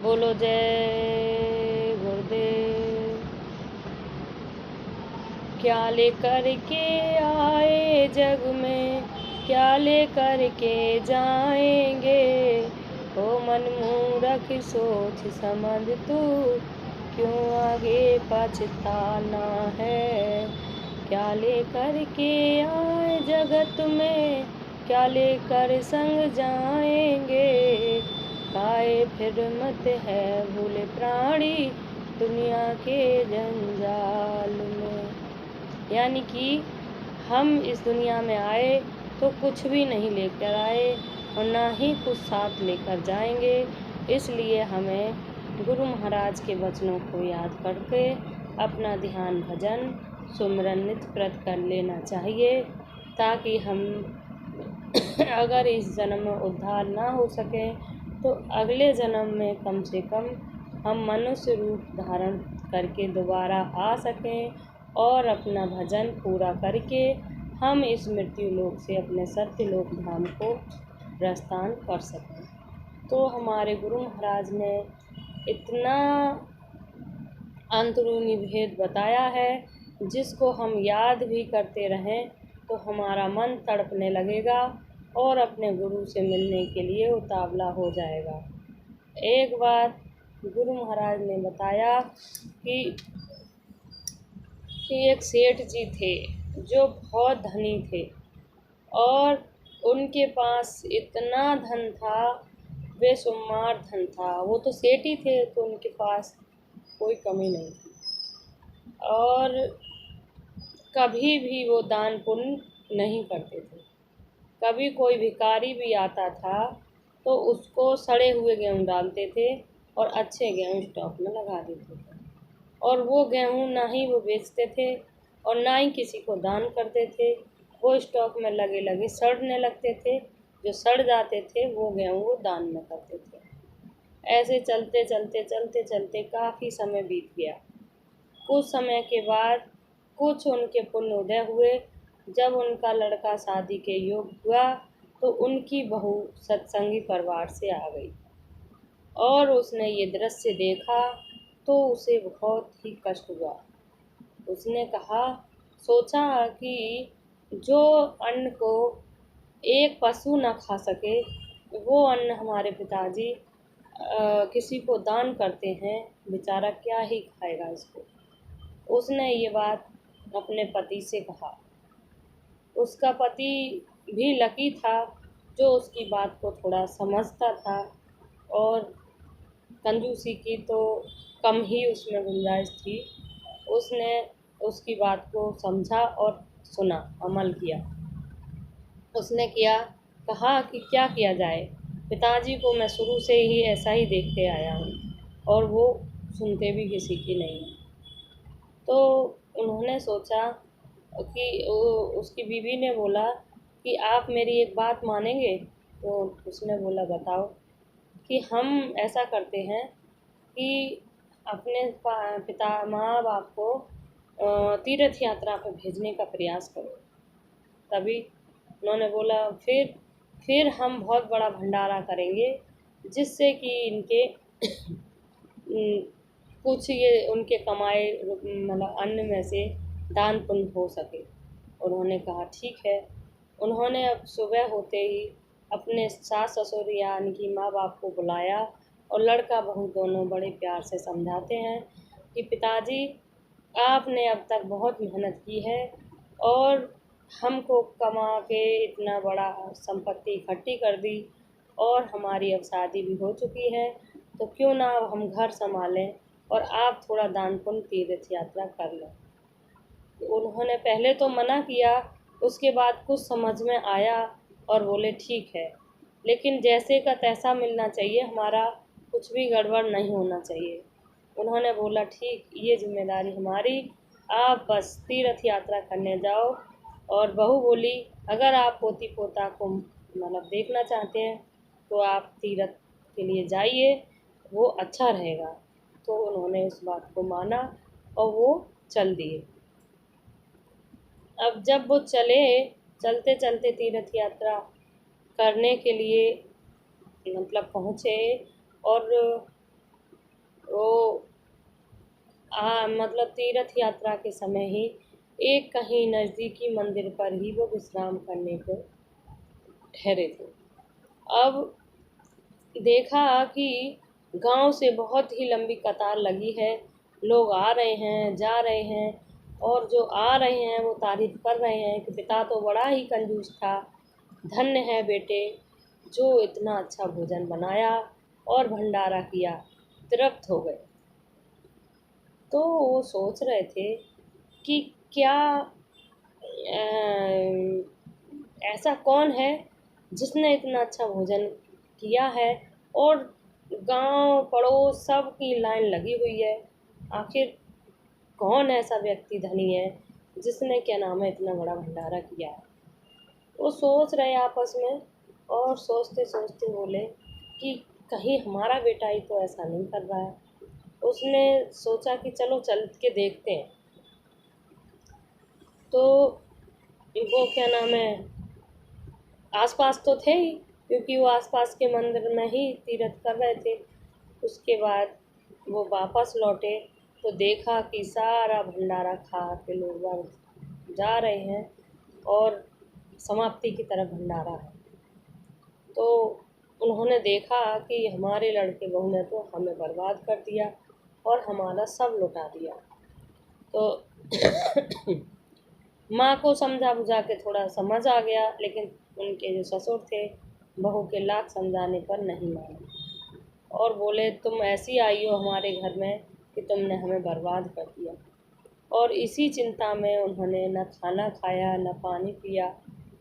बोलो जय गुरुदेव। क्या लेकर के आए जग में, क्या लेकर के जाएंगे। ओ मन मूरख सोच समझ तू, क्यों आगे पछताना है। क्या लेकर के आए जगत में, क्या लेकर संग जाएंगे। काए फिर मत है भूले प्राणी, दुनिया के जंजाल में। यानी कि हम इस दुनिया में आए तो कुछ भी नहीं लेकर आए और ना ही कुछ साथ लेकर जाएंगे। इसलिए हमें गुरु महाराज के वचनों को याद करके अपना ध्यान भजन सुमिरन नित्य प्रत कर लेना चाहिए, ताकि हम अगर इस जन्म में उद्धार ना हो सके तो अगले जन्म में कम से कम हम मनुष्य रूप धारण करके दोबारा आ सकें और अपना भजन पूरा करके हम इस मृत्यु लोक से अपने सत्य लोक धाम को प्रस्थान कर सकें। तो हमारे गुरु महाराज ने इतना अंतरूनी भेद बताया है, जिसको हम याद भी करते रहें तो हमारा मन तड़पने लगेगा और अपने गुरु से मिलने के लिए उतावला हो जाएगा। एक बार गुरु महाराज ने बताया कि एक सेठ जी थे जो बहुत धनी थे और उनके पास इतना धन था, बेशुमार धन था। वो तो सेठ ही थे तो उनके पास कोई कमी नहीं थी और कभी भी वो दान पुण्य नहीं करते थे। कभी कोई भिखारी भी आता था तो उसको सड़े हुए गेहूँ डालते थे और अच्छे गेहूँ स्टॉक में लगा देते थे, और वो गेहूँ ना ही वो बेचते थे और ना ही किसी को दान करते थे। वो स्टॉक में लगे लगे सड़ने लगते थे, जो सड़ जाते थे वो गेहूँ वो दान में करते थे। ऐसे चलते चलते चलते चलते काफ़ी समय बीत गया। कुछ समय के बाद कुछ उनके पुण्य उदय हुए। जब उनका लड़का शादी के योग्य हुआ तो उनकी बहू सत्संगी परिवार से आ गई और उसने ये दृश्य देखा तो उसे बहुत ही कष्ट हुआ। उसने कहा, सोचा कि जो अन्न को एक पशु न खा सके वो अन्न हमारे पिताजी किसी को दान करते हैं, बेचारा क्या ही खाएगा इसको। उसने ये बात अपने पति से कहा। उसका पति भी लकी था जो उसकी बात को थोड़ा समझता था और कंजूसी की तो कम ही उसमें गुंजाइश थी। उसने उसकी बात को समझा और सुना, अमल किया। उसने कहा कि क्या किया जाए, पिताजी को मैं शुरू से ही ऐसा ही देखते आया हूँ और वो सुनते भी किसी की नहीं। तो उन्होंने सोचा कि उसकी बीवी ने बोला कि आप मेरी एक बात मानेंगे। तो उसने बोला, बताओ। कि हम ऐसा करते हैं कि अपने पिता माँ बाप को तीर्थ यात्रा पर भेजने का प्रयास करो। तभी उन्होंने बोला, फिर हम बहुत बड़ा भंडारा करेंगे जिससे कि इनके कुछ ये उनके कमाए मतलब अन्न में से दान पुण्य हो सके। उन्होंने कहा ठीक है। उन्होंने अब सुबह होते ही अपने सास ससुर यानी कि माँ बाप को बुलाया और लड़का बहू दोनों बड़े प्यार से समझाते हैं कि पिताजी, आपने अब तक बहुत मेहनत की है और हमको कमा के इतना बड़ा संपत्ति इकट्ठी कर दी और हमारी अब शादी भी हो चुकी है, तो क्यों ना अब हम घर संभालें और आप थोड़ा दान पुण्य तीर्थ यात्रा कर लें। उन्होंने पहले तो मना किया, उसके बाद कुछ समझ में आया और बोले ठीक है, लेकिन जैसे का तैसा मिलना चाहिए, हमारा कुछ भी गड़बड़ नहीं होना चाहिए। उन्होंने बोला ठीक, ये जिम्मेदारी हमारी, आप बस तीर्थ यात्रा करने जाओ। और बहू बोली, अगर आप पोती पोता को मतलब देखना चाहते हैं तो आप तीर्थ के लिए जाइए, वो अच्छा रहेगा। तो उन्होंने उस बात को माना और वो चल दिए। अब जब वो चलते चलते तीर्थ यात्रा करने के लिए मतलब पहुँचे और मतलब तीर्थ यात्रा के समय ही एक कहीं नज़दीकी मंदिर पर ही वो विश्राम करने को ठहरे थे। अब देखा कि गांव से बहुत ही लंबी कतार लगी है, लोग आ रहे हैं, जा रहे हैं, और जो आ रहे हैं वो तारीफ कर रहे हैं कि पिता तो बड़ा ही कंजूस था, धन्य है बेटे जो इतना अच्छा भोजन बनाया और भंडारा किया, तृप्त हो गए। तो वो सोच रहे थे कि क्या ऐसा कौन है जिसने इतना अच्छा भोजन किया है, और गांव पड़ोस सब की लाइन लगी हुई है। आखिर कौन ऐसा व्यक्ति धनी है जिसने क्या नाम है इतना बड़ा भंडारा किया है। वो सोच रहे आपस में, और सोचते सोचते बोले कि कहीं हमारा बेटा ही तो ऐसा नहीं कर रहा है। उसने सोचा कि चलो चल के देखते हैं। तो वो क्या नाम है आसपास तो थे ही, क्योंकि वो आसपास के मंदिर में ही तीर्थ कर रहे थे। उसके बाद वो वापस लौटे तो देखा कि सारा भंडारा खा के लोग बाग जा रहे हैं और समाप्ति की तरफ भंडारा है। तो उन्होंने देखा कि हमारे लड़के बहू ने तो हमें बर्बाद कर दिया और हमारा सब लुटा दिया। तो माँ को समझा बुझा के थोड़ा समझ आ गया, लेकिन उनके जो ससुर थे बहू के लाख समझाने पर नहीं माने और बोले तुम ऐसी आई हो हमारे घर में कि तुमने हमें बर्बाद कर दिया। और इसी चिंता में उन्होंने न खाना खाया न पानी पिया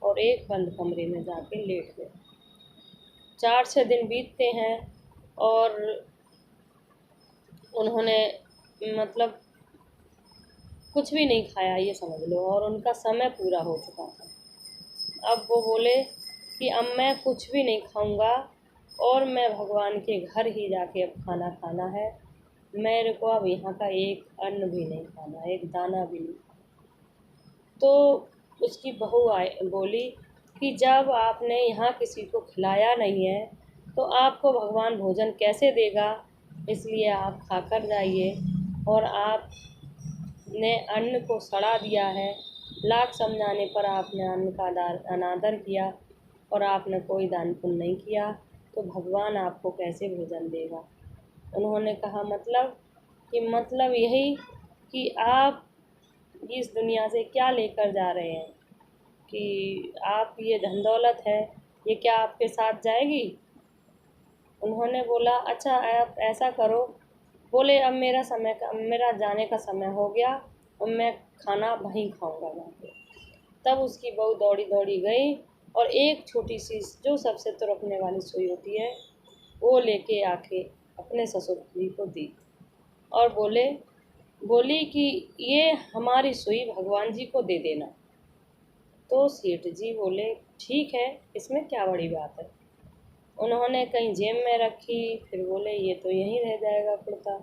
और एक बंद कमरे में जाके लेट गए। 4-6 दिन बीतते हैं और उन्होंने मतलब कुछ भी नहीं खाया, ये समझ लो, और उनका समय पूरा हो चुका था। अब वो बोले कि अब मैं कुछ भी नहीं खाऊंगा और मैं भगवान के घर ही जाके अब खाना खाना है, मेरे को अब यहाँ का एक अन्न भी नहीं खाना, एक दाना भी नहीं। तो उसकी बहू बोली कि जब आपने यहाँ किसी को खिलाया नहीं है तो आपको भगवान भोजन कैसे देगा, इसलिए आप खाकर जाइए। और आपने अन्न को सड़ा दिया है, लाख समझाने पर आपने अन्न का अनादर किया और आपने कोई दान पुण्य नहीं किया, तो भगवान आपको कैसे भोजन देगा। उन्होंने कहा मतलब यही कि आप इस दुनिया से क्या लेकर जा रहे हैं, कि आप ये धन दौलत है ये क्या आपके साथ जाएगी। उन्होंने बोला अच्छा आप ऐसा करो, बोले अब मेरा जाने का समय हो गया और मैं खाना वहीं खाऊंगा जाके। तब उसकी बहू दौड़ी दौड़ी गई और एक छोटी सी जो सबसे तुरकने वाली सुई होती है वो लेके आके अपने ससुर जी को दी और बोली कि ये हमारी सुई भगवान जी को दे देना। तो सेठ जी बोले ठीक है, इसमें क्या बड़ी बात है। उन्होंने कहीं जेब में रखी, फिर बोले ये तो यहीं रह जाएगा कुर्ता।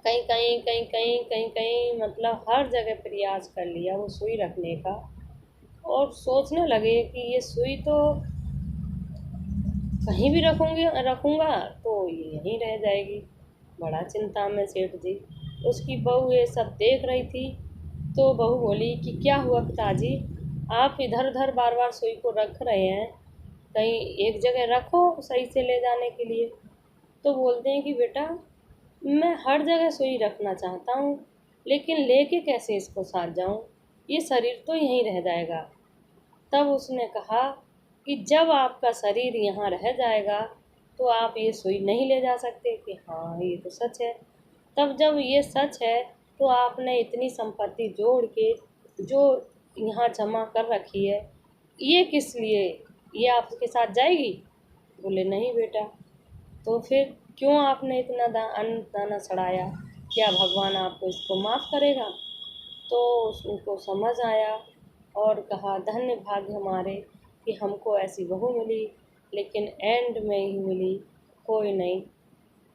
कहीं कहीं कहीं कहीं कहीं कहीं मतलब हर जगह प्रयास कर लिया वो सुई रखने का, और सोचने लगे कि ये सुई तो कहीं भी रखूँगा तो ये यहीं रह जाएगी। बड़ा चिंता में सेठ जी। उसकी बहू ये सब देख रही थी। तो बहू बोली कि क्या हुआ पिताजी, आप इधर उधर बार बार सुई को रख रहे हैं, कहीं एक जगह रखो सही से ले जाने के लिए। तो बोलते हैं कि बेटा मैं हर जगह सुई रखना चाहता हूँ, लेकिन लेके कैसे इसको साथ जाऊँ, ये शरीर तो यहीं रह जाएगा। तब उसने कहा कि जब आपका शरीर यहाँ रह जाएगा तो आप ये सुई नहीं ले जा सकते। कि हाँ ये तो सच है। तब जब ये सच है तो आपने इतनी संपत्ति जोड़ के जो यहाँ जमा कर रखी है ये किस लिए, ये आपके साथ जाएगी। बोले नहीं बेटा। तो फिर क्यों आपने इतना अन्न दाना सड़ाया, क्या भगवान आपको इसको माफ़ करेगा। तो उनको समझ आया और कहा धन्य भाग्य हमारे कि हमको ऐसी बहू मिली, लेकिन एंड में ही मिली, कोई नहीं।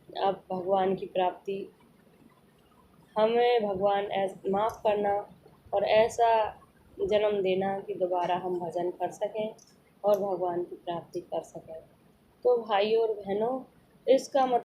अब भगवान की प्राप्ति, हमें भगवान माफ़ करना और ऐसा जन्म देना कि दोबारा हम भजन कर सकें और भगवान की प्राप्ति कर सकें। तो भाइयों और बहनों, इसका